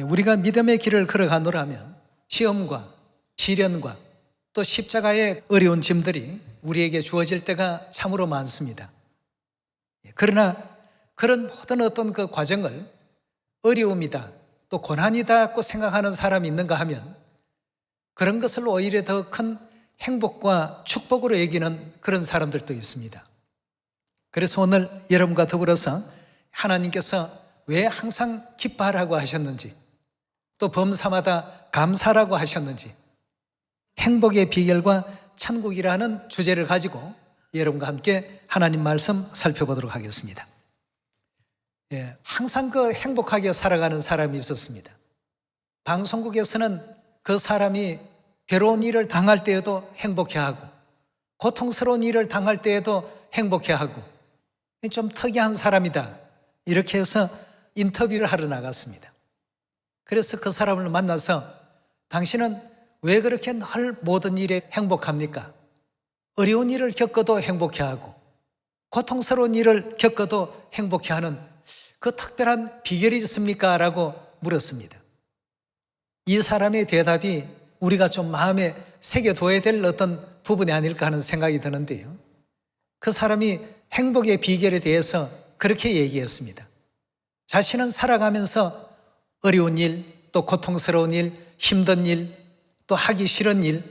우리가 믿음의 길을 걸어가노라면 시험과 시련과 또 십자가의 어려운 짐들이 우리에게 주어질 때가 참으로 많습니다. 그러나 그런 모든 어떤 그 과정을 어려움이다 또 고난이다고 생각하는 사람이 있는가 하면 그런 것을 오히려 더 큰 행복과 축복으로 여기는 그런 사람들도 있습니다. 그래서 오늘 여러분과 더불어서 하나님께서 왜 항상 기뻐하라고 하셨는지 또 범사마다 감사라고 하셨는지 행복의 비결과 천국이라는 주제를 가지고 여러분과 함께 하나님 말씀 살펴보도록 하겠습니다. 항상 그 행복하게 살아가는 사람이 있었습니다. 방송국에서는 그 사람이 괴로운 일을 당할 때에도 행복해하고 고통스러운 일을 당할 때에도 행복해하고 좀 특이한 사람이다 이렇게 해서 인터뷰를 하러 나갔습니다. 그래서 그 사람을 만나서 당신은 왜 그렇게 늘 모든 일에 행복합니까? 어려운 일을 겪어도 행복해하고 고통스러운 일을 겪어도 행복해하는 그 특별한 비결이 있습니까? 라고 물었습니다. 이 사람의 대답이 우리가 좀 마음에 새겨둬야 될 어떤 부분이 아닐까 하는 생각이 드는데요. 그 사람이 행복의 비결에 대해서 그렇게 얘기했습니다. 자신은 살아가면서 어려운 일, 또 고통스러운 일, 힘든 일, 또 하기 싫은 일,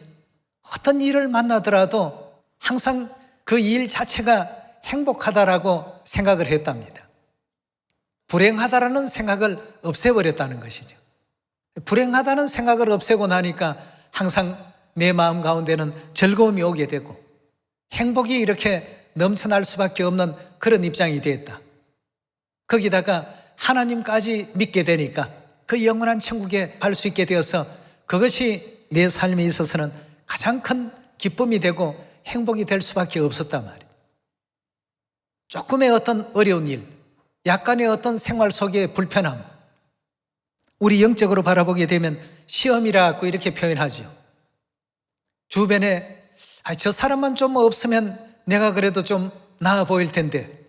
어떤 일을 만나더라도 항상 그 일 자체가 행복하다라고 생각을 했답니다. 불행하다라는 생각을 없애버렸다는 것이죠. 불행하다는 생각을 없애고 나니까 항상 내 마음 가운데는 즐거움이 오게 되고 행복이 이렇게 넘쳐날 수밖에 없는 그런 입장이 됐다. 거기다가 하나님까지 믿게 되니까 그 영원한 천국에 갈 수 있게 되어서 그것이 내 삶에 있어서는 가장 큰 기쁨이 되고 행복이 될 수밖에 없었단 말이에요. 조금의 어떤 어려운 일, 약간의 어떤 생활 속의 불편함, 우리 영적으로 바라보게 되면 시험이라고 이렇게 표현하죠. 주변에 저 사람만 좀 없으면 내가 그래도 좀 나아 보일 텐데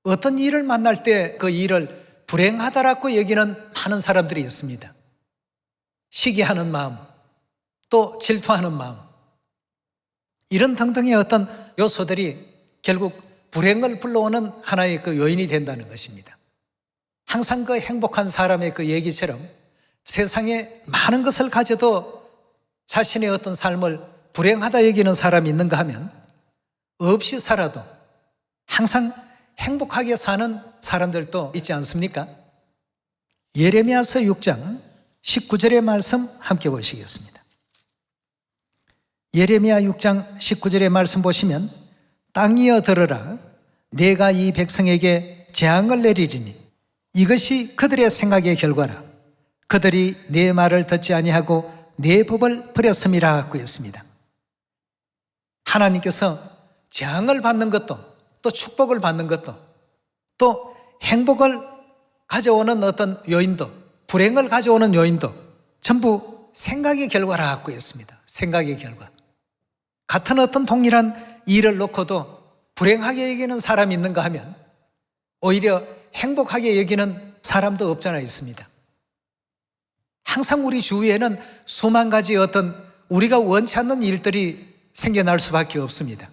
어떤 일을 만날 때 그 일을 불행하다라고 여기는 많은 사람들이 있습니다. 시기하는 마음, 또 질투하는 마음, 이런 등등의 어떤 요소들이 결국 불행을 불러오는 하나의 그 요인이 된다는 것입니다. 항상 그 행복한 사람의 그 얘기처럼 세상에 많은 것을 가져도 자신의 어떤 삶을 불행하다 여기는 사람이 있는가 하면 없이 살아도 항상 행복하게 사는 사람들도 있지 않습니까? 예레미야서 6장 19절의 말씀 함께 보시겠습니다. 예레미야 6장 19절의 말씀 보시면 땅이여 들으라 내가 이 백성에게 재앙을 내리리니 이것이 그들의 생각의 결과라 그들이 내 말을 듣지 아니하고 내 법을 버렸음이라 하고 했습니다. 하나님께서 재앙을 받는 것도 또 축복을 받는 것도 또 행복을 가져오는 어떤 요인도 불행을 가져오는 요인도 전부 생각의 결과라고 했습니다. 생각의 결과. 같은 어떤 동일한 일을 놓고도 불행하게 여기는 사람이 있는가 하면 오히려 행복하게 여기는 사람도 없잖아 있습니다. 항상 우리 주위에는 수만 가지 어떤 우리가 원치 않는 일들이 생겨날 수밖에 없습니다.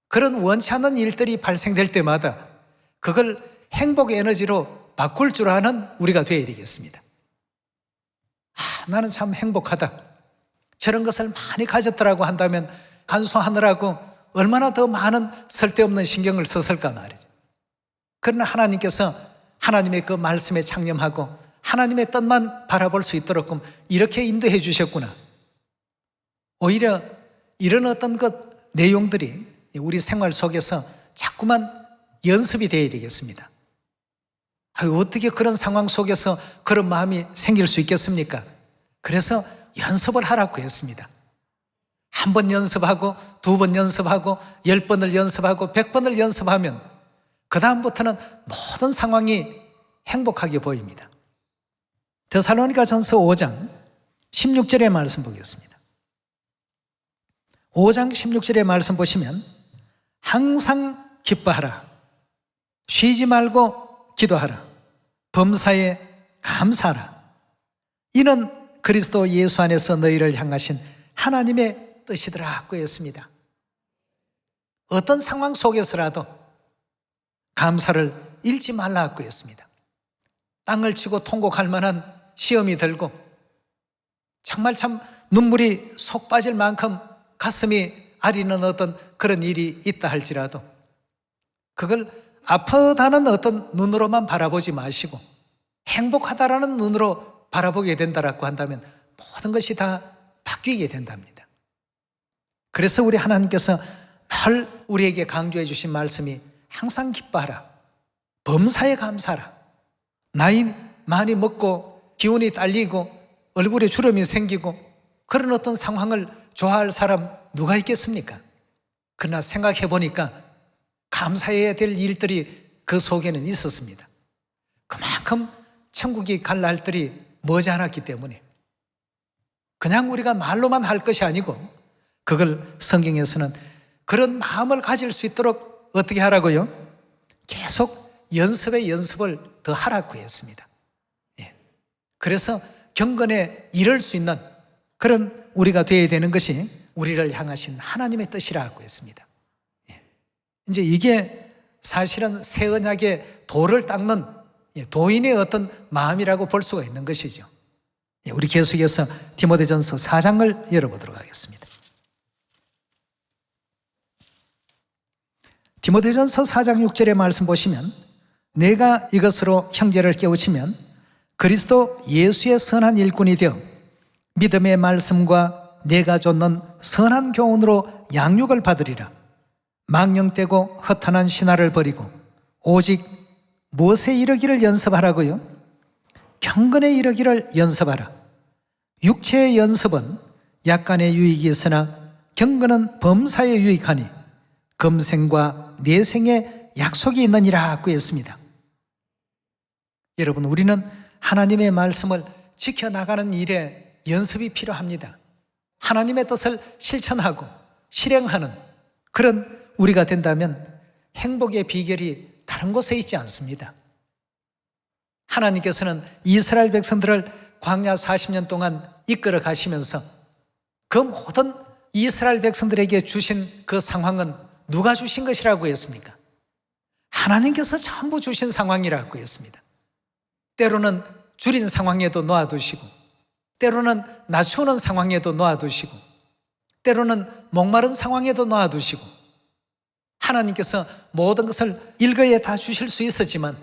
그런 원치 않는 일들이 발생될 때마다 그걸 행복 에너지로 바꿀 줄 아는 우리가 되어야 되겠습니다. 나는 참 행복하다. 저런 것을 많이 가졌더라고 한다면 간수하느라고 얼마나 더 많은 쓸데없는 신경을 썼을까 말이죠. 그러나 하나님께서 하나님의 그 말씀에 창념하고 하나님의 뜻만 바라볼 수 있도록 이렇게 인도해 주셨구나. 오히려 이런 어떤 것 내용들이 우리 생활 속에서 자꾸만 연습이 되어야 되겠습니다. 어떻게 그런 상황 속에서 그런 마음이 생길 수 있겠습니까? 그래서 연습을 하라고 했습니다. 한 번 연습하고 2번 연습하고 10번을 연습하고 100번을 연습하면 그 다음부터는 모든 상황이 행복하게 보입니다. 데살로니가전서 5장 16절의 말씀 보겠습니다. 5장 16절의 말씀 보시면 항상 기뻐하라 쉬지 말고 기도하라 범사에 감사하라. 이는 그리스도 예수 안에서 너희를 향하신 하나님의 뜻이더라고 했습니다. 어떤 상황 속에서라도 감사를 잃지 말라고 했습니다. 땅을 치고 통곡할 만한 시험이 들고 정말 참 눈물이 속 빠질 만큼 가슴이 아리는 어떤 그런 일이 있다 할지라도 그걸 아프다는 어떤 눈으로만 바라보지 마시고 행복하다라는 눈으로 바라보게 된다라고 한다면 모든 것이 다 바뀌게 된답니다. 그래서 우리 하나님께서 늘 우리에게 강조해 주신 말씀이 항상 기뻐하라, 범사에 감사하라. 나이 많이 먹고 기운이 딸리고 얼굴에 주름이 생기고 그런 어떤 상황을 좋아할 사람 누가 있겠습니까? 그러나 생각해 보니까 감사해야 될 일들이 그 속에는 있었습니다. 그만큼 천국이 갈 날들이 머지 않았기 때문에 그냥 우리가 말로만 할 것이 아니고 그걸 성경에서는 그런 마음을 가질 수 있도록 어떻게 하라고요? 계속 연습을 더 하라고 했습니다. 그래서 경건에 이를 수 있는 그런 우리가 되어야 되는 것이 우리를 향하신 하나님의 뜻이라고 했습니다. 이제 이게 사실은 새 언약의 도를 닦는 도인의 어떤 마음이라고 볼 수가 있는 것이죠. 우리 계속해서 디모데전서 4장을 열어보도록 하겠습니다. 디모데전서 4장 6절의 말씀 보시면 내가 이것으로 형제를 깨우치면 그리스도 예수의 선한 일꾼이 되어 믿음의 말씀과 내가 좇는 선한 교훈으로 양육을 받으리라. 망령되고 허탄한 신화를 버리고 오직 무엇에 이르기를 연습하라고요? 경건에 이르기를 연습하라. 육체의 연습은 약간의 유익이 있으나 경건은 범사에 유익하니 금생과 내생에 약속이 있느니라 하고 했습니다. 여러분, 우리는 하나님의 말씀을 지켜나가는 일에 연습이 필요합니다. 하나님의 뜻을 실천하고 실행하는 그런 우리가 된다면 행복의 비결이 다른 곳에 있지 않습니다. 하나님께서는 이스라엘 백성들을 광야 40년 동안 이끌어 가시면서 그 모든 이스라엘 백성들에게 주신 그 상황은 누가 주신 것이라고 했습니까? 하나님께서 전부 주신 상황이라고 했습니다. 때로는 줄인 상황에도 놓아두시고 때로는 낮추는 상황에도 놓아두시고 때로는 목마른 상황에도 놓아두시고 하나님께서 모든 것을 일거에 다 주실 수 있었지만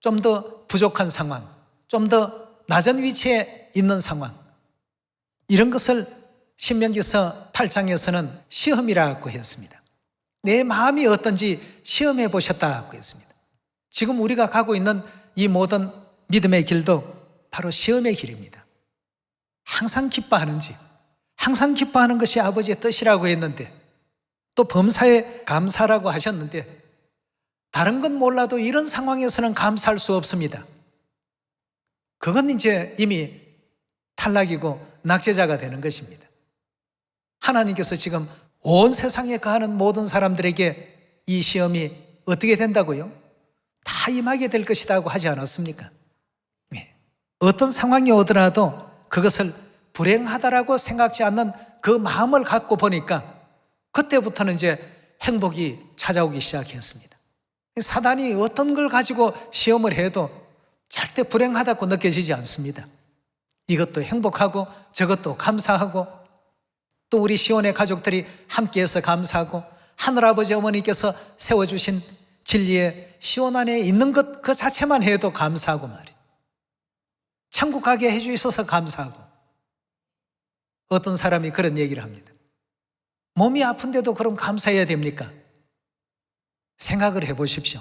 좀 더 부족한 상황, 좀 더 낮은 위치에 있는 상황, 이런 것을 신명기서 8장에서는 시험이라고 했습니다. 내 마음이 어떤지 시험해 보셨다고 했습니다. 지금 우리가 가고 있는 이 모든 믿음의 길도 바로 시험의 길입니다. 항상 기뻐하는지, 항상 기뻐하는 것이 아버지의 뜻이라고 했는데 또 범사에 감사라고 하셨는데 다른 건 몰라도 이런 상황에서는 감사할 수 없습니다. 그건 이제 이미 탈락이고 낙제자가 되는 것입니다. 하나님께서 지금 온 세상에 거하는 모든 사람들에게 이 시험이 어떻게 된다고요? 다 임하게 될 것이라고 하지 않았습니까? 어떤 상황이 오더라도 그것을 불행하다라고 생각지 않는 그 마음을 갖고 보니까 그때부터는 이제 행복이 찾아오기 시작했습니다. 사단이 어떤 걸 가지고 시험을 해도 절대 불행하다고 느껴지지 않습니다. 이것도 행복하고 저것도 감사하고 또 우리 시온의 가족들이 함께해서 감사하고 하늘아버지 어머니께서 세워주신 진리의 시온 안에 있는 것 그 자체만 해도 감사하고 말이죠. 천국 가게 해주셔서 감사하고 어떤 사람이 그런 얘기를 합니다. 몸이 아픈데도 그럼 감사해야 됩니까? 생각을 해보십시오.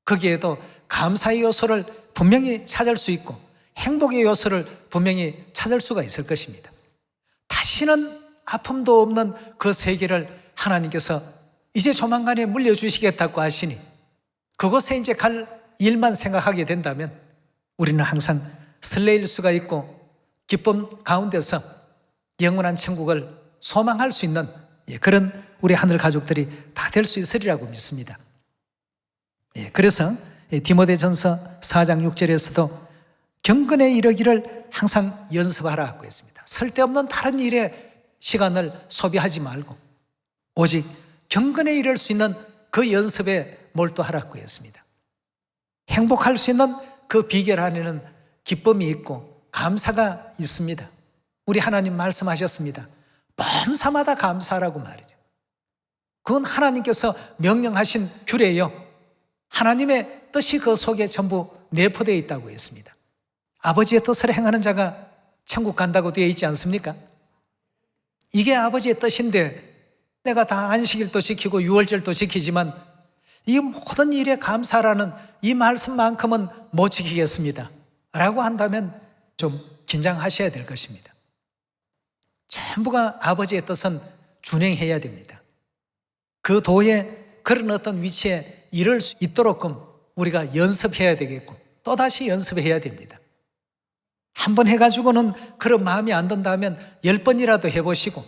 거기에도 감사의 요소를 분명히 찾을 수 있고 행복의 요소를 분명히 찾을 수가 있을 것입니다. 다시는 아픔도 없는 그 세계를 하나님께서 이제 조만간에 물려주시겠다고 하시니 그곳에 이제 갈 일만 생각하게 된다면 우리는 항상 설레일 수가 있고 기쁨 가운데서 영원한 천국을 소망할 수 있는 그런 우리 하늘 가족들이 다 될 수 있으리라고 믿습니다. 그래서 디모데전서 4장 6절에서도 경건에 이르기를 항상 연습하라고 했습니다. 쓸데없는 다른 일에 시간을 소비하지 말고 오직 경건에 이를 수 있는 그 연습에 몰두하라고 했습니다. 행복할 수 있는 그 비결 안에는 기쁨이 있고 감사가 있습니다. 우리 하나님 말씀하셨습니다. 범사마다 감사하라고 말이죠. 그건 하나님께서 명령하신 규례요. 하나님의 뜻이 그 속에 전부 내포되어 있다고 했습니다. 아버지의 뜻을 행하는 자가 천국 간다고 되어 있지 않습니까? 이게 아버지의 뜻인데 내가 다 안식일도 지키고 유월절도 지키지만 이 모든 일에 감사라는 이 말씀만큼은 못 지키겠습니다 라고 한다면 좀 긴장하셔야 될 것입니다. 전부가 아버지의 뜻은 준행해야 됩니다. 그 도에 그런 어떤 위치에 이를 수 있도록끔 우리가 연습해야 되겠고 또다시 연습해야 됩니다. 한 번 해가지고는 그런 마음이 안 든다면 10번이라도 해보시고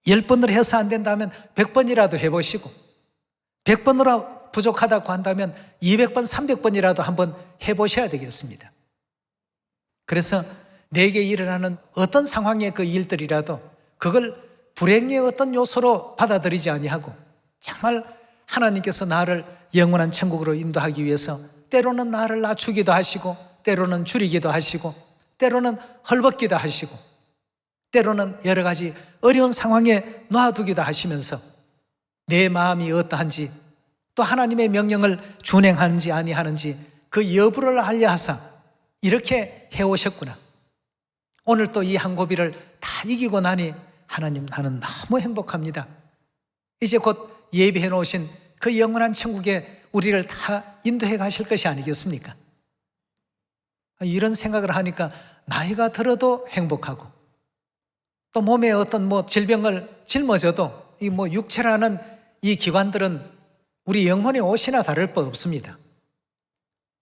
10번을 해서 안 된다면 100번이라도 해보시고 100번으로 부족하다고 한다면 200번, 300번이라도 한번 해보셔야 되겠습니다. 그래서 내게 일어나는 어떤 상황의 그 일들이라도 그걸 불행의 어떤 요소로 받아들이지 아니하고 정말 하나님께서 나를 영원한 천국으로 인도하기 위해서 때로는 나를 낮추기도 하시고 때로는 줄이기도 하시고 때로는 헐벗기도 하시고 때로는 여러 가지 어려운 상황에 놔두기도 하시면서 내 마음이 어떠한지 또 하나님의 명령을 준행하는지 아니하는지 그 여부를 알려 하사 이렇게 해오셨구나. 오늘 또 이 한 고비를 다 이기고 나니 하나님 나는 너무 행복합니다. 이제 곧 예비해 놓으신 그 영원한 천국에 우리를 다 인도해 가실 것이 아니겠습니까? 이런 생각을 하니까 나이가 들어도 행복하고 또 몸에 어떤 질병을 짊어져도 이 육체라는 이 기관들은 우리 영혼의 옷이나 다를 바 없습니다.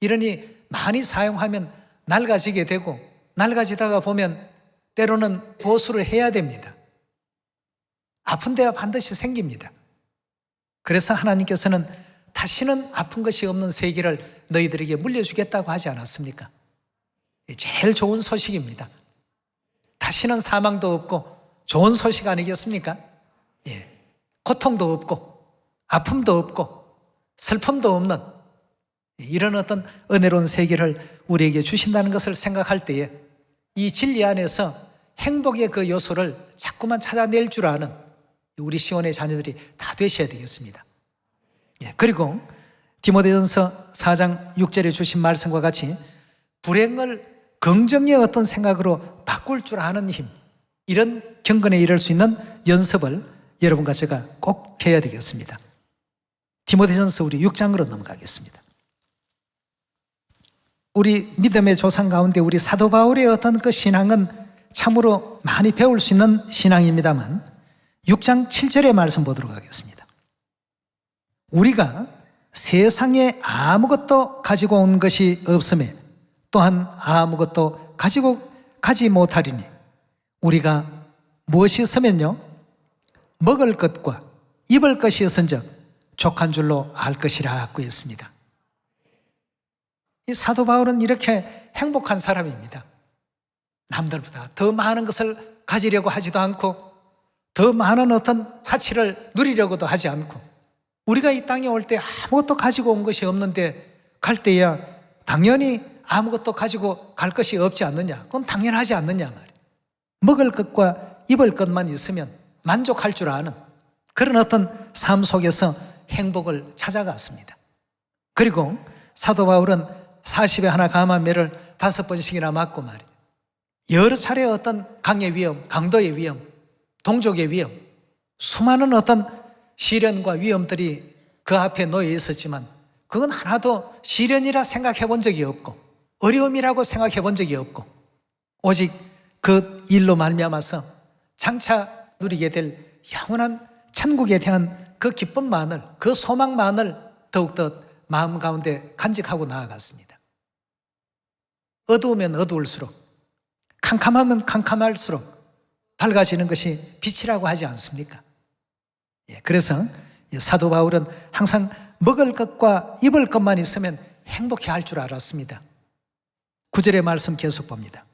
이러니 많이 사용하면 낡아지게 되고 낡아지다가 보면 때로는 보수를 해야 됩니다. 아픈 데가 반드시 생깁니다. 그래서 하나님께서는 다시는 아픈 것이 없는 세계를 너희들에게 물려주겠다고 하지 않았습니까? 제일 좋은 소식입니다. 다시는 사망도 없고 좋은 소식 아니겠습니까? 예. 고통도 없고 아픔도 없고 슬픔도 없는 이런 어떤 은혜로운 세계를 우리에게 주신다는 것을 생각할 때에 이 진리 안에서 행복의 그 요소를 자꾸만 찾아낼 줄 아는 우리 시온의 자녀들이 다 되셔야 되겠습니다. 예. 그리고 디모데전서 4장 6절에 주신 말씀과 같이 불행을 긍정의 어떤 생각으로 바꿀 줄 아는 힘, 이런 경건에 이를 수 있는 연습을 여러분과 제가 꼭 해야 되겠습니다. 디모데전서 우리 6장으로 넘어가겠습니다. 우리 믿음의 조상 가운데 우리 사도 바울의 어떤 그 신앙은 참으로 많이 배울 수 있는 신앙입니다만 6장 7절의 말씀 보도록 하겠습니다. 우리가 세상에 아무것도 가지고 온 것이 없음에 또한 아무것도 가지 못하리니 우리가 무엇이 있으면요 먹을 것과 입을 것이 있은즉 족한 줄로 알 것이라고 했습니다. 이 사도 바울은 이렇게 행복한 사람입니다. 남들보다 더 많은 것을 가지려고 하지도 않고 더 많은 어떤 사치를 누리려고도 하지 않고 우리가 이 땅에 올 때 아무것도 가지고 온 것이 없는데 갈 때야 당연히 아무것도 가지고 갈 것이 없지 않느냐? 그건 당연하지 않느냐 말이에요. 먹을 것과 입을 것만 있으면 만족할 줄 아는 그런 어떤 삶 속에서 행복을 찾아갔습니다. 그리고 사도 바울은 40에 하나 감한 매를 5번씩이나 맞고 말이에요. 여러 차례 어떤 강의 위험, 강도의 위험, 동족의 위험, 수많은 어떤 시련과 위험들이 그 앞에 놓여 있었지만 그건 하나도 시련이라 생각해 본 적이 없고 어려움이라고 생각해 본 적이 없고 오직 그 일로 말미암아서 장차 누리게 될 영원한 천국에 대한 그 기쁨만을, 그 소망만을 더욱더 마음 가운데 간직하고 나아갔습니다. 어두우면 어두울수록, 캄캄하면 캄캄할수록 밝아지는 것이 빛이라고 하지 않습니까? 그래서 사도 바울은 항상 먹을 것과 입을 것만 있으면 행복해 할 줄 알았습니다. 9절의 말씀 계속 봅니다.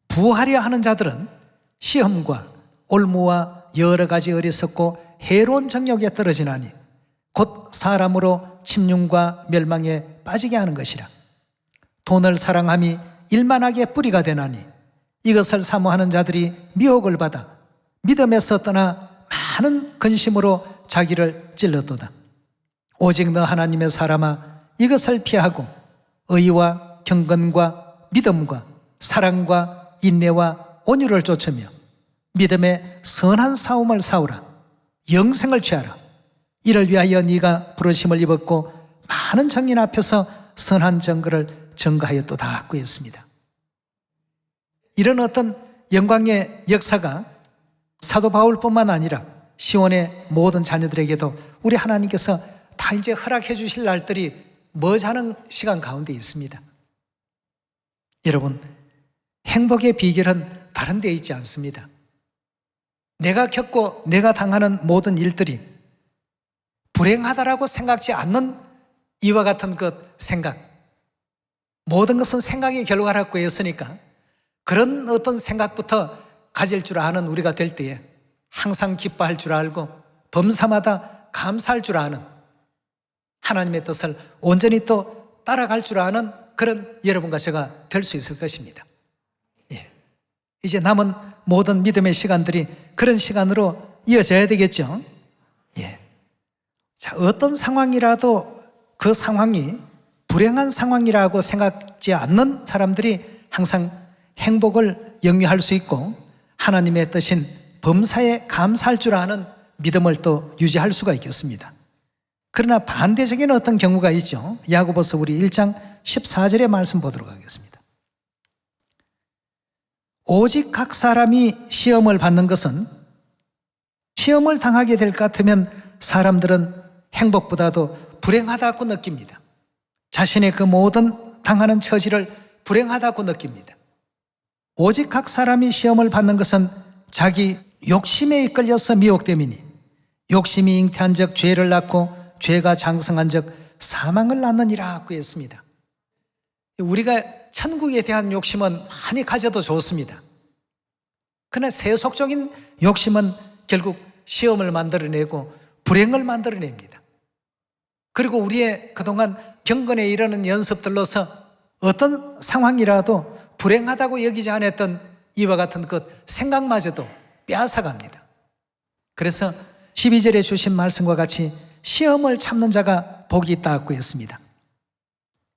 부하려 하는 자들은 시험과 올무와 여러 가지 어리석고 해로운 정욕에 떨어지나니 곧 사람으로 침륜과 멸망에 빠지게 하는 것이라. 돈을 사랑함이 일만하게 뿌리가 되나니 이것을 사모하는 자들이 미혹을 받아 믿음에서 떠나 많은 근심으로 자기를 찔렀도다. 오직 너 하나님의 사람아, 이것을 피하고 의와 경건과 믿음과 사랑과 인내와 온유를 쫓으며 믿음의 선한 싸움을 싸우라. 영생을 취하라. 이를 위하여 네가 부르심을 입었고 많은 정인 앞에서 선한 증거를 증거하였도다 고 했습니다. 이런 어떤 영광의 역사가 사도 바울뿐만 아니라 시온의 모든 자녀들에게도 우리 하나님께서 다 이제 허락해 주실 날들이 머지않은 시간 가운데 있습니다. 여러분, 행복의 비결은 다른 데 있지 않습니다. 내가 겪고 내가 당하는 모든 일들이 불행하다라고 생각지 않는 이와 같은 것 생각, 모든 것은 생각의 결과라고 했으니까 그런 어떤 생각부터 가질 줄 아는 우리가 될 때에 항상 기뻐할 줄 알고 범사마다 감사할 줄 아는 하나님의 뜻을 온전히 또 따라갈 줄 아는 그런 여러분과 제가 될 수 있을 것입니다. 이제 남은 모든 믿음의 시간들이 그런 시간으로 이어져야 되겠죠. 자, 어떤 상황이라도 그 상황이 불행한 상황이라고 생각지 않는 사람들이 항상 행복을 영위할 수 있고 하나님의 뜻인 범사에 감사할 줄 아는 믿음을 또 유지할 수가 있겠습니다. 그러나 반대적인 어떤 경우가 있죠. 야고보서 우리 1장 14절의 말씀 보도록 하겠습니다. 오직 각 사람이 시험을 받는 것은 시험을 당하게 될 것 같으면 사람들은 행복보다도 불행하다고 느낍니다. 자신의 그 모든 당하는 처지를 불행하다고 느낍니다. 오직 각 사람이 시험을 받는 것은 자기 욕심에 이끌려서 미혹됨이니 욕심이 잉태한 적 죄를 낳고 죄가 장성한 적 사망을 낳느니라고 했습니다. 우리가 천국에 대한 욕심은 많이 가져도 좋습니다. 그러나 세속적인 욕심은 결국 시험을 만들어내고 불행을 만들어냅니다. 그리고 우리의 그동안 경건에 이르는 연습들로서 어떤 상황이라도 불행하다고 여기지 않았던 이와 같은 것 생각마저도 빼앗아갑니다. 그래서 12절에 주신 말씀과 같이 시험을 참는 자가 복이 있다고 했습니다.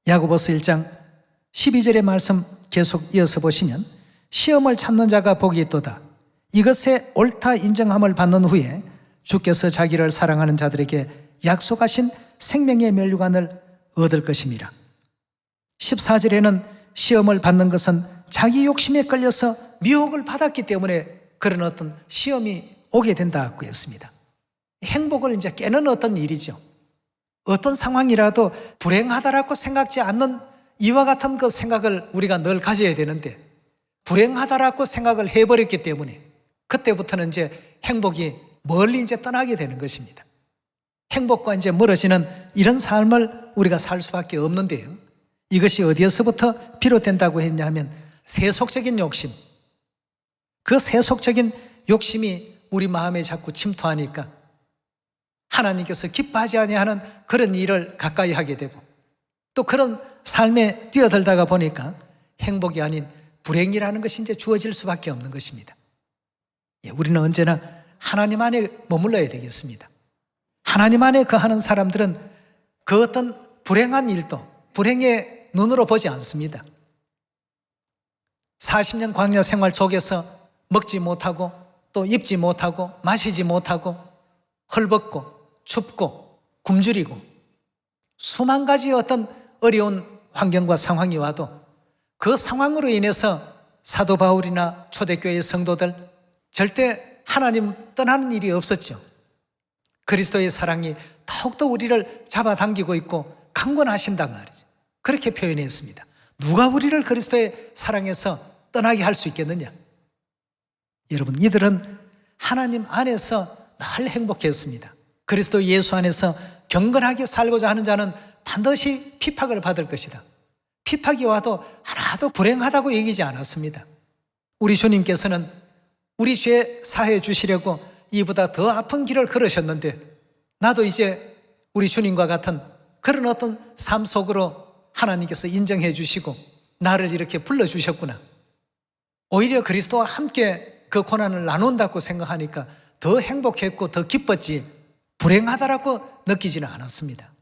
야고보서 1장 12절의 말씀 계속 이어서 보시면 시험을 참는 자가 복이 있도다. 이것에 옳다 인정함을 받는 후에 주께서 자기를 사랑하는 자들에게 약속하신 생명의 면류관을 얻을 것입니다. 14절에는 시험을 받는 것은 자기 욕심에 끌려서 미혹을 받았기 때문에 그런 어떤 시험이 오게 된다고 했습니다. 행복을 이제 깨는 어떤 일이죠. 어떤 상황이라도 불행하다라고 생각지 않는 이와 같은 그 생각을 우리가 늘 가져야 되는데 불행하다라고 생각을 해버렸기 때문에 그때부터는 이제 행복이 멀리 이제 떠나게 되는 것입니다. 행복과 이제 멀어지는 이런 삶을 우리가 살 수밖에 없는데요. 이것이 어디에서부터 비롯된다고 했냐 하면 세속적인 욕심. 그 세속적인 욕심이 우리 마음에 자꾸 침투하니까 하나님께서 기뻐하지 아니하는 그런 일을 가까이 하게 되고 또 그런 삶에 뛰어들다가 보니까 행복이 아닌 불행이라는 것이 이제 주어질 수밖에 없는 것입니다. 우리는 언제나 하나님 안에 머물러야 되겠습니다. 하나님 안에 거하는 사람들은 그 어떤 불행한 일도 불행의 눈으로 보지 않습니다. 40년 광야 생활 속에서 먹지 못하고 또 입지 못하고 마시지 못하고 헐벗고 춥고 굶주리고 수만 가지 어떤 어려운 환경과 상황이 와도 그 상황으로 인해서 사도 바울이나 초대교회 성도들 절대 하나님 떠나는 일이 없었죠. 그리스도의 사랑이 더욱더 우리를 잡아당기고 있고 강권하신단 말이죠. 그렇게 표현했습니다. 누가 우리를 그리스도의 사랑에서 떠나게 할 수 있겠느냐? 여러분, 이들은 하나님 안에서 늘 행복했습니다. 그리스도 예수 안에서 경건하게 살고자 하는 자는 반드시 핍박을 받을 것이다. 핍박이 와도 하나도 불행하다고 얘기하지 않았습니다. 우리 주님께서는 우리 죄 사해 주시려고 이보다 더 아픈 길을 걸으셨는데 나도 이제 우리 주님과 같은 그런 어떤 삶 속으로 하나님께서 인정해 주시고 나를 이렇게 불러주셨구나. 오히려 그리스도와 함께 그 고난을 나눈다고 생각하니까 더 행복했고 더 기뻤지 불행하다라고 느끼지는 않았습니다.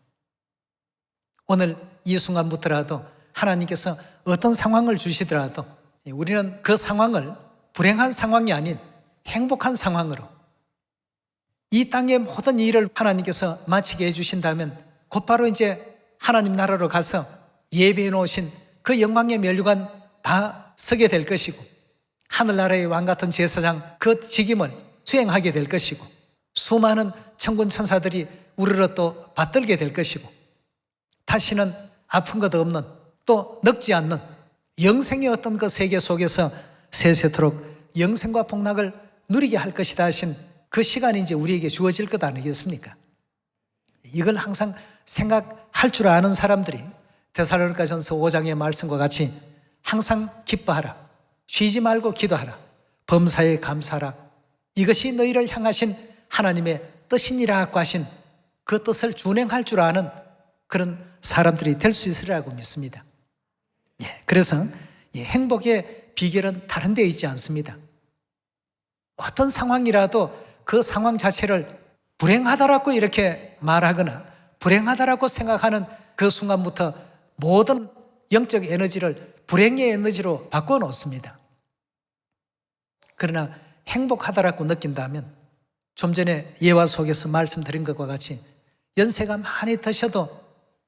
오늘 이 순간부터라도 하나님께서 어떤 상황을 주시더라도 우리는 그 상황을 불행한 상황이 아닌 행복한 상황으로 이 땅의 모든 일을 하나님께서 마치게 해주신다면 곧바로 이제 하나님 나라로 가서 예배해 놓으신 그 영광의 면류관 다 서게 될 것이고 하늘나라의 왕같은 제사장 그 직임을 수행하게 될 것이고 수많은 천군 천사들이 우르르 또 받들게 될 것이고 다시는 아픈 것 없는 또 늙지 않는 영생의 어떤 그 세계 속에서 세세토록 영생과 복락을 누리게 할 것이다 하신 그 시간이 이제 우리에게 주어질 것 아니겠습니까? 이걸 항상 생각할 줄 아는 사람들이 데살로니가전서 5장의 말씀과 같이 항상 기뻐하라, 쉬지 말고 기도하라, 범사에 감사하라, 이것이 너희를 향하신 하나님의 뜻이니라고 하신 그 뜻을 준행할 줄 아는 그런 사람들이 될 수 있으리라고 믿습니다. 그래서 행복의 비결은 다른 데 있지 않습니다. 어떤 상황이라도 그 상황 자체를 불행하다라고 이렇게 말하거나 불행하다라고 생각하는 그 순간부터 모든 영적 에너지를 불행의 에너지로 바꿔 놓습니다. 그러나 행복하다라고 느낀다면 좀 전에 예화 속에서 말씀드린 것과 같이 연세가 많이 드셔도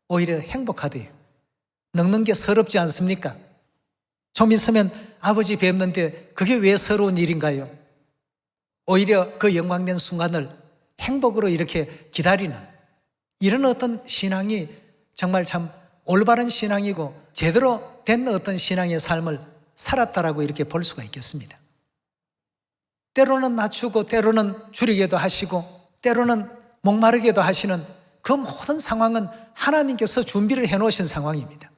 오히려 행복하대요. 늙는 게 서럽지 않습니까? 좀 있으면 아버지 뵙는데 그게 왜 서러운 일인가요? 오히려 그 영광된 순간을 행복으로 이렇게 기다리는 이런 어떤 신앙이 정말 참 올바른 신앙이고 제대로 된 어떤 신앙의 삶을 살았다라고 이렇게 볼 수가 있겠습니다. 때로는 낮추고 때로는 줄이게도 하시고 때로는 목마르게도 하시는 그 모든 상황은 하나님께서 준비를 해놓으신 상황입니다.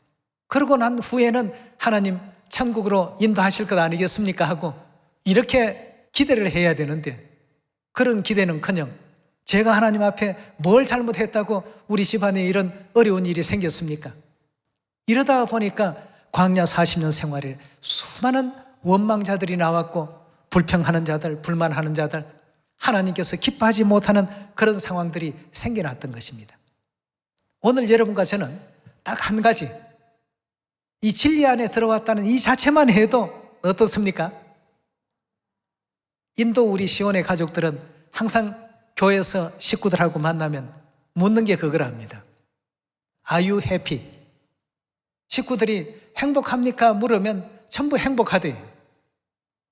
그러고 난 후에는 하나님 천국으로 인도하실 것 아니겠습니까 하고 이렇게 기대를 해야 되는데 그런 기대는커녕 제가 하나님 앞에 뭘 잘못했다고 우리 집안에 이런 어려운 일이 생겼습니까? 이러다 보니까 광야 40년 생활에 수많은 원망자들이 나왔고 불평하는 자들, 불만하는 자들, 하나님께서 기뻐하지 못하는 그런 상황들이 생겨났던 것입니다. 오늘 여러분과 저는 딱 한 가지, 이 진리 안에 들어왔다는 이 자체만 해도 어떻습니까? 인도 우리 시온의 가족들은 항상 교회에서 식구들하고 만나면 묻는 게 그거랍니다. Are you happy? 식구들이 행복합니까? 물으면 전부 행복하대요.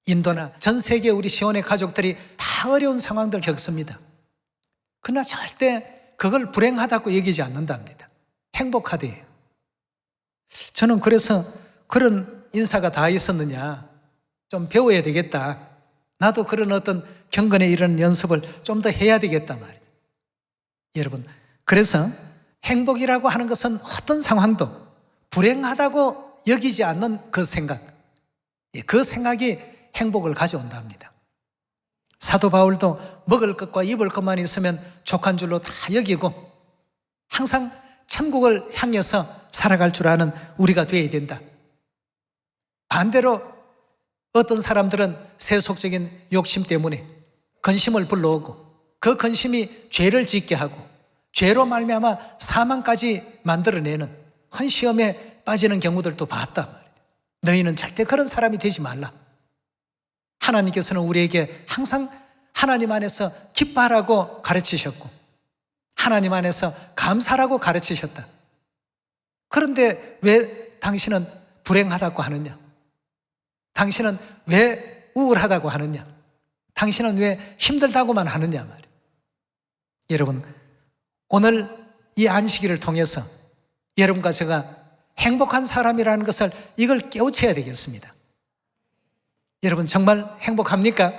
인도나 전 세계 우리 시온의 가족들이 다 어려운 상황들 겪습니다. 그러나 절대 그걸 불행하다고 얘기하지 않는답니다. 행복하대요. 저는 그래서 그런 인사가 다 있었느냐 좀 배워야 되겠다. 나도 그런 어떤 경건의 이런 연습을 좀 더 해야 되겠다 말이죠. 여러분, 그래서 행복이라고 하는 것은 어떤 상황도 불행하다고 여기지 않는 그 생각, 그 생각이 행복을 가져온다 합니다. 사도 바울도 먹을 것과 입을 것만 있으면 족한 줄로 다 여기고 항상 천국을 향해서 살아갈 줄 아는 우리가 되어야 된다. 반대로 어떤 사람들은 세속적인 욕심 때문에 근심을 불러오고 그 근심이 죄를 짓게 하고 죄로 말미암아 사망까지 만들어내는 헌시험에 빠지는 경우들도 봤다 말이에요. 너희는 절대 그런 사람이 되지 말라. 하나님께서는 우리에게 항상 하나님 안에서 기뻐하라고 가르치셨고 하나님 안에서 감사라고 가르치셨다. 그런데 왜 당신은 불행하다고 하느냐? 당신은 왜 우울하다고 하느냐? 당신은 왜 힘들다고만 하느냐 말이에요. 여러분, 오늘 이 안식일을 통해서 여러분과 제가 행복한 사람이라는 것을 이걸 깨우쳐야 되겠습니다. 여러분 정말 행복합니까?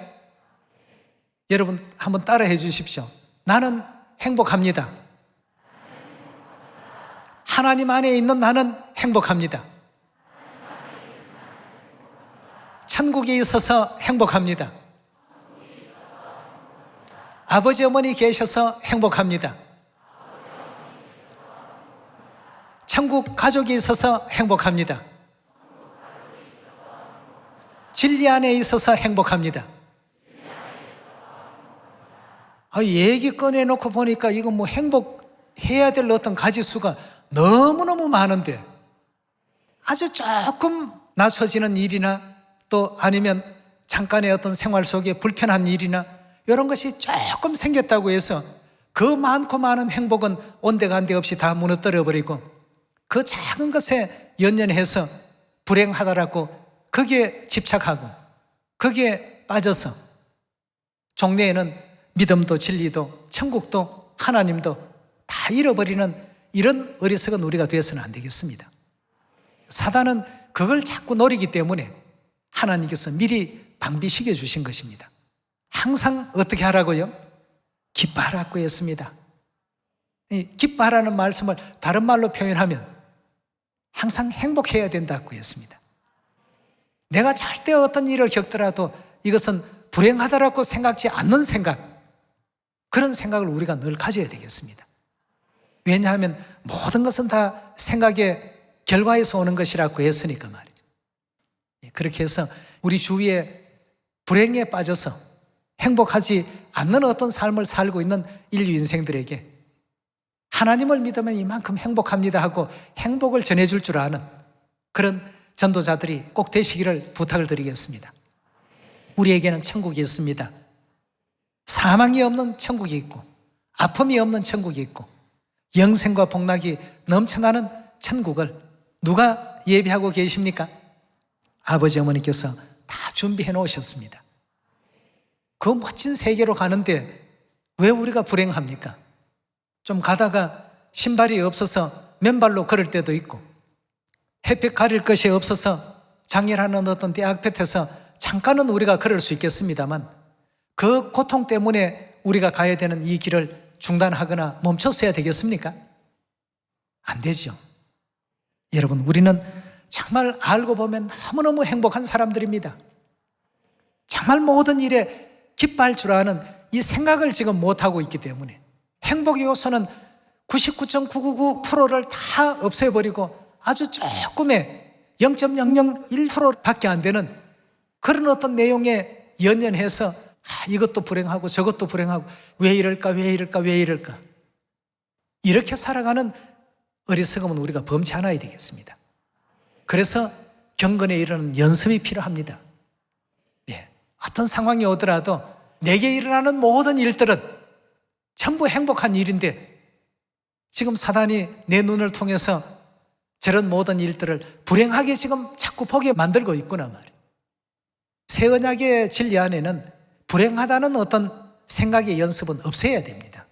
여러분 한번 따라해 주십시오. 나는 행복합니다. 하나님 안에 있는 나는 행복합니다. 천국에 있어서 행복합니다. 아버지 어머니 계셔서 행복합니다. 천국 가족이 있어서 행복합니다. 진리 안에 있어서 행복합니다. 얘기 꺼내놓고 보니까 이거 뭐 행복해야 될 어떤 가지수가 너무너무 많은데 아주 조금 낮춰지는 일이나 또 아니면 잠깐의 어떤 생활 속에 불편한 일이나 이런 것이 조금 생겼다고 해서 그 많고 많은 행복은 온데간데 없이 다 무너뜨려 버리고 그 작은 것에 연연해서 불행하다라고 거기에 집착하고 거기에 빠져서 종래에는 믿음도 진리도 천국도 하나님도 다 잃어버리는 이런 어리석은 우리가 되어서는 안 되겠습니다. 사단은 그걸 자꾸 노리기 때문에 하나님께서 미리 방비시켜 주신 것입니다. 항상 어떻게 하라고요? 기뻐하라고 했습니다. 이 기뻐하라는 말씀을 다른 말로 표현하면 항상 행복해야 된다고 했습니다. 내가 절대 어떤 일을 겪더라도 이것은 불행하다라고 생각지 않는 생각, 그런 생각을 우리가 늘 가져야 되겠습니다. 왜냐하면 모든 것은 다 생각의 결과에서 오는 것이라고 했으니까 말이죠. 그렇게 해서 우리 주위에 불행에 빠져서 행복하지 않는 어떤 삶을 살고 있는 인류 인생들에게 하나님을 믿으면 이만큼 행복합니다 하고 행복을 전해줄 줄 아는 그런 전도자들이 꼭 되시기를 부탁을 드리겠습니다. 우리에게는 천국이 있습니다. 사망이 없는 천국이 있고 아픔이 없는 천국이 있고 영생과 복락이 넘쳐나는 천국을 누가 예비하고 계십니까? 아버지 어머니께서 다 준비해 놓으셨습니다. 그 멋진 세계로 가는데 왜 우리가 불행합니까? 좀 가다가 신발이 없어서 맨발로 걸을 때도 있고 햇빛 가릴 것이 없어서 장애하는 어떤 대학 볕에서 잠깐은 우리가 걸을 수 있겠습니다만 그 고통 때문에 우리가 가야 되는 이 길을 중단하거나 멈췄어야 되겠습니까? 안 되죠. 여러분, 우리는 정말 알고 보면 너무너무 행복한 사람들입니다. 정말 모든 일에 기뻐할 줄 아는 이 생각을 지금 못하고 있기 때문에 행복의 요소는 99.999%를 다 없애버리고 아주 조금의 0.001%밖에 안 되는 그런 어떤 내용에 연연해서 이것도 불행하고 저것도 불행하고 왜 이럴까 왜 이럴까 왜 이럴까 이렇게 살아가는 어리석음은 우리가 범치 않아야 되겠습니다. 그래서 경건에 이르는 연습이 필요합니다. 어떤 상황이 오더라도 내게 일어나는 모든 일들은 전부 행복한 일인데 지금 사단이 내 눈을 통해서 저런 모든 일들을 불행하게 지금 자꾸 보게 만들고 있구나 말이에요. 새 언약의 진리 안에는 불행하다는 어떤 생각의 연습은 없애야 됩니다.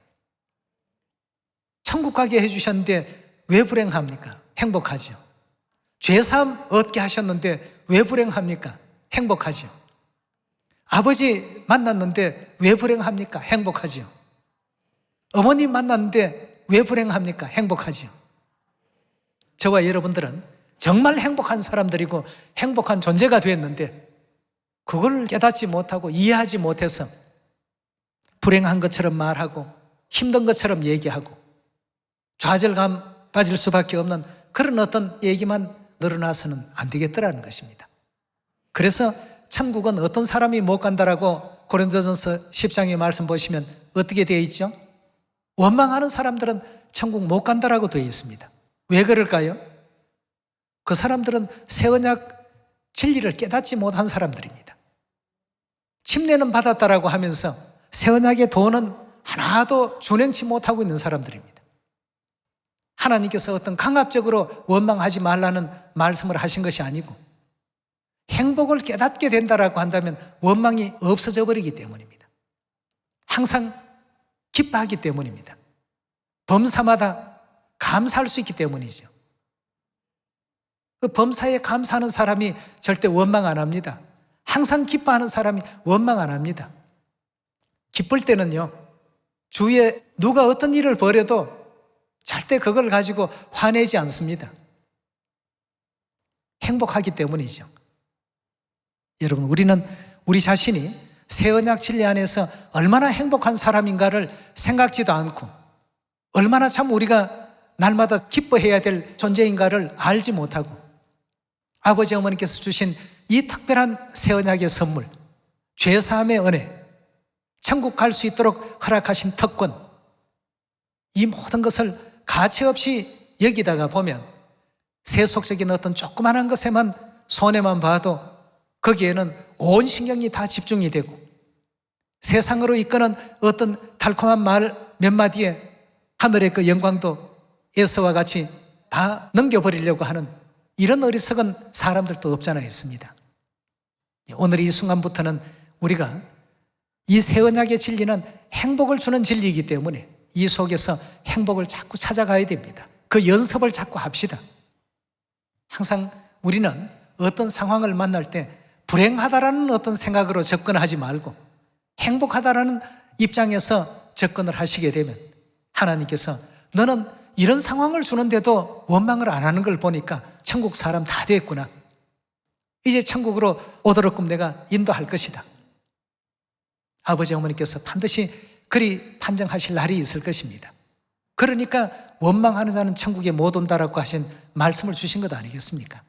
천국 가게 해주셨는데 왜 불행합니까? 행복하죠. 죄사함 얻게 하셨는데 왜 불행합니까? 행복하죠. 아버지 만났는데 왜 불행합니까? 행복하죠. 어머님 만났는데 왜 불행합니까? 행복하죠. 저와 여러분들은 정말 행복한 사람들이고 행복한 존재가 되었는데 그걸 깨닫지 못하고 이해하지 못해서 불행한 것처럼 말하고 힘든 것처럼 얘기하고 좌절감 빠질 수밖에 없는 그런 어떤 얘기만 늘어나서는 안 되겠더라는 것입니다. 그래서 천국은 어떤 사람이 못 간다라고 고린도전서 10장의 말씀 보시면 어떻게 되어 있죠? 원망하는 사람들은 천국 못 간다라고 되어 있습니다. 왜 그럴까요? 그 사람들은 새 언약 진리를 깨닫지 못한 사람들입니다. 침례는 받았다라고 하면서 새 언약의 도는 하나도 준행치 못하고 있는 사람들입니다. 하나님께서 어떤 강압적으로 원망하지 말라는 말씀을 하신 것이 아니고 행복을 깨닫게 된다라고 한다면 원망이 없어져 버리기 때문입니다. 항상 기뻐하기 때문입니다. 범사마다 감사할 수 있기 때문이죠. 그 범사에 감사하는 사람이 절대 원망 안 합니다. 항상 기뻐하는 사람이 원망 안 합니다. 기쁠 때는요, 주위에 누가 어떤 일을 벌여도 절대 그걸 가지고 화내지 않습니다. 행복하기 때문이죠. 여러분, 우리는 우리 자신이 새 언약 진리 안에서 얼마나 행복한 사람인가를 생각지도 않고 얼마나 참 우리가 날마다 기뻐해야 될 존재인가를 알지 못하고 아버지 어머니께서 주신 이 특별한 새 언약의 선물, 죄사함의 은혜, 천국 갈 수 있도록 허락하신 특권, 이 모든 것을 가치없이 여기다가 보면 세속적인 어떤 조그만한 것에만 손해만 봐도 거기에는 온 신경이 다 집중이 되고 세상으로 이끄는 어떤 달콤한 말 몇 마디에 하늘의 그 영광도 에서와 같이 다 넘겨버리려고 하는 이런 어리석은 사람들도 없잖아 있습니다. 오늘 이 순간부터는 우리가 이 새 언약의 진리는 행복을 주는 진리이기 때문에 이 속에서 행복을 자꾸 찾아가야 됩니다. 그 연습을 자꾸 합시다. 항상 우리는 어떤 상황을 만날 때 불행하다라는 어떤 생각으로 접근하지 말고 행복하다라는 입장에서 접근을 하시게 되면 하나님께서 너는 이런 상황을 주는데도 원망을 안 하는 걸 보니까 천국 사람 다 됐구나. 이제 천국으로 오도록끔 내가 인도할 것이다. 아버지 어머니께서 반드시 그리 판정하실 날이 있을 것입니다. 그러니까 원망하는 자는 천국에 못 온다라고 하신 말씀을 주신 것 아니겠습니까?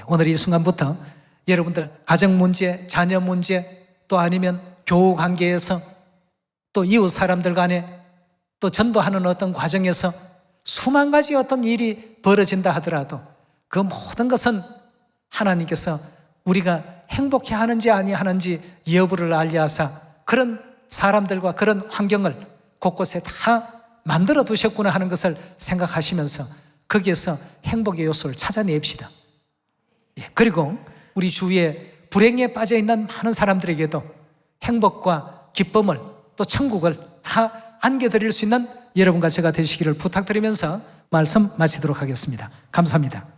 오늘 이 순간부터 여러분들 가정 문제, 자녀 문제, 또 아니면 교우 관계에서 또 이웃 사람들 간에 또 전도하는 어떤 과정에서 수만 가지 어떤 일이 벌어진다 하더라도 그 모든 것은 하나님께서 우리가 행복해 하는지 아니하는지 여부를 알리하사 그런 사람들과 그런 환경을 곳곳에 다 만들어 두셨구나 하는 것을 생각하시면서 거기에서 행복의 요소를 찾아냅시다. 그리고 우리 주위에 불행에 빠져 있는 많은 사람들에게도 행복과 기쁨을 또 천국을 다 안겨드릴 수 있는 여러분과 제가 되시기를 부탁드리면서 말씀 마치도록 하겠습니다. 감사합니다.